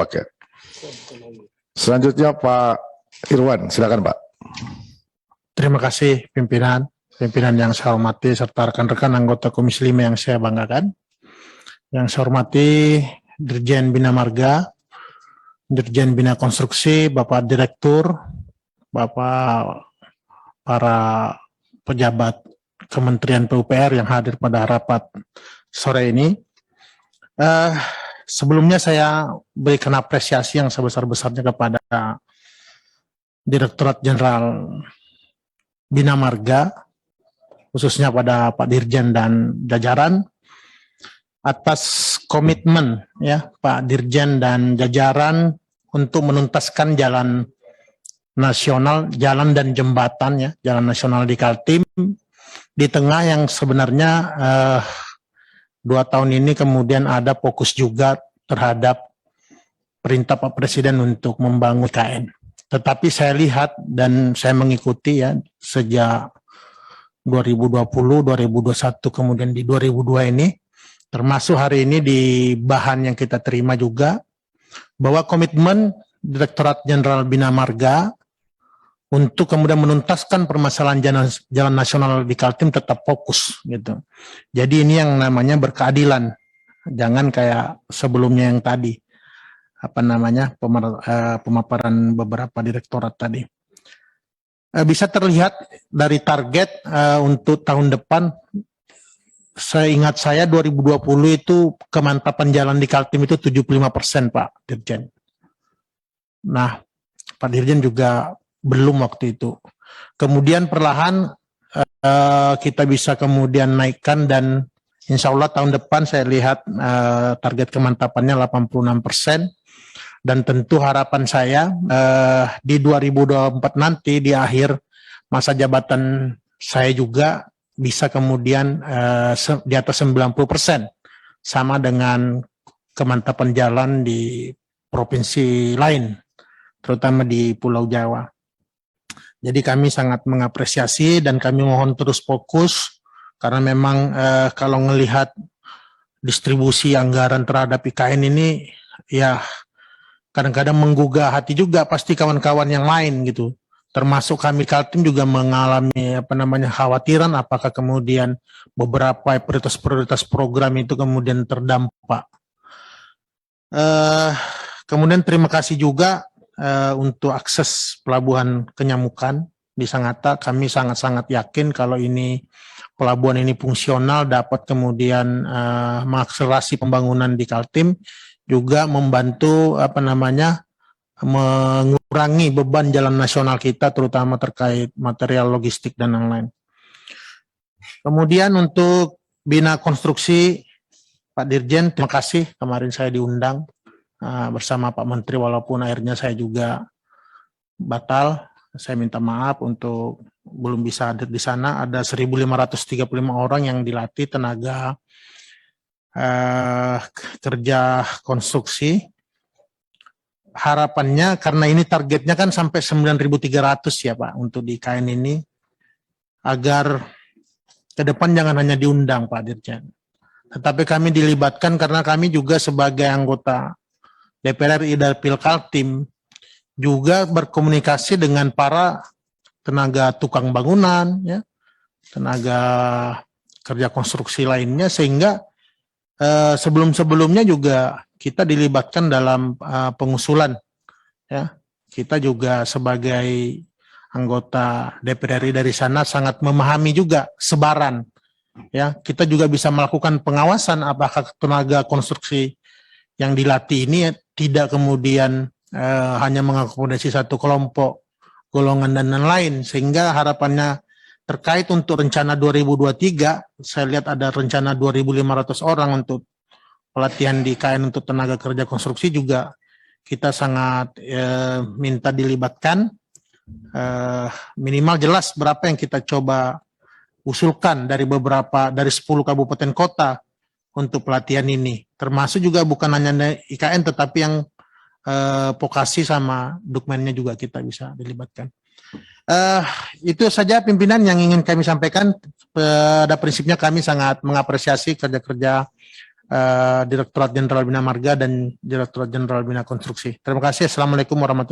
bucket. Selanjutnya Pak Irwan, silakan Pak. Terima kasih pimpinan yang saya hormati serta rekan-rekan anggota Komisi 5 yang saya banggakan. Yang saya hormati Dirjen Bina Marga, Dirjen Bina Konstruksi, Bapak Direktur, Bapak para pejabat Kementerian PUPR yang hadir pada rapat sore ini. Sebelumnya saya berikan apresiasi yang sebesar-besarnya kepada Direktorat Jenderal Bina Marga, khususnya pada Pak Dirjen dan jajaran, atas komitmen ya Pak Dirjen dan jajaran untuk menuntaskan jalan nasional, jalan dan jembatan ya, jalan nasional di Kaltim, di tengah yang sebenarnya 2 tahun ini kemudian ada fokus juga terhadap perintah Pak Presiden untuk membangun IKN. Tetapi saya lihat dan saya mengikuti ya sejak 2020, 2021 kemudian di 2002 ini, termasuk hari ini di bahan yang kita terima juga, bahwa komitmen Direktorat Jenderal Bina Marga untuk kemudian menuntaskan permasalahan jalan nasional di Kaltim tetap fokus gitu. Jadi ini yang namanya berkeadilan, jangan kayak sebelumnya yang tadi pemaparan beberapa direktorat tadi. Bisa terlihat dari target untuk tahun depan, seingat saya 2020 itu kemantapan jalan di Kaltim itu 75% Pak Dirjen. Nah, Pak Dirjen juga belum waktu itu. Kemudian perlahan kita bisa kemudian naikkan dan insya Allah tahun depan saya lihat target kemantapannya 86%. Dan tentu harapan saya di 2024 nanti di akhir masa jabatan saya juga bisa kemudian di atas 90%, sama dengan kemantapan jalan di provinsi lain, terutama di Pulau Jawa. Jadi kami sangat mengapresiasi dan kami mohon terus fokus, karena memang kalau melihat distribusi anggaran terhadap IKN ini, ya kadang-kadang menggugah hati juga pasti kawan-kawan yang lain gitu. Termasuk kami Kaltim juga mengalami khawatiran apakah kemudian beberapa prioritas-prioritas program itu kemudian terdampak. Kemudian terima kasih juga untuk akses pelabuhan Kenyamukan di Sangatta. Kami sangat-sangat yakin kalau ini pelabuhan ini fungsional dapat kemudian mengakselerasi pembangunan di Kaltim, juga membantu mengurangi beban jalan nasional kita terutama terkait material logistik dan lain-lain. Kemudian untuk Bina Konstruksi, Pak Dirjen, terima kasih kemarin saya diundang bersama Pak Menteri, walaupun akhirnya saya juga batal. Saya minta maaf untuk belum bisa hadir di sana. Ada 1.535 orang yang dilatih tenaga kerja konstruksi. Harapannya karena ini targetnya kan sampai 9.300 ya Pak untuk di IKN ini, agar ke depan jangan hanya diundang Pak Dirjen, tetapi kami dilibatkan karena kami juga sebagai anggota DPR RI Dapil Kaltim juga berkomunikasi dengan para tenaga tukang bangunan ya, tenaga kerja konstruksi lainnya, sehingga sebelum-sebelumnya juga kita dilibatkan dalam pengusulan ya. Kita juga sebagai anggota DPR RI dari sana sangat memahami juga sebaran ya. Kita juga bisa melakukan pengawasan apakah tenaga konstruksi yang dilatih ini tidak kemudian hanya mengakomodasi satu kelompok, golongan dan lain-lain, sehingga harapannya terkait untuk rencana 2023, saya lihat ada rencana 2.500 orang untuk pelatihan di IKN untuk tenaga kerja konstruksi, juga kita sangat minta dilibatkan, minimal jelas berapa yang kita coba usulkan dari 10 kabupaten kota untuk pelatihan ini, termasuk juga bukan hanya IKN tetapi yang vokasi sama Dukmennya juga kita bisa dilibatkan. Itu saja pimpinan yang ingin kami sampaikan. Pada prinsipnya kami sangat mengapresiasi kerja-kerja Direktorat Jenderal Bina Marga dan Direktorat Jenderal Bina Konstruksi. Terima kasih. Assalamualaikum warahmatullahi wabarakatuh.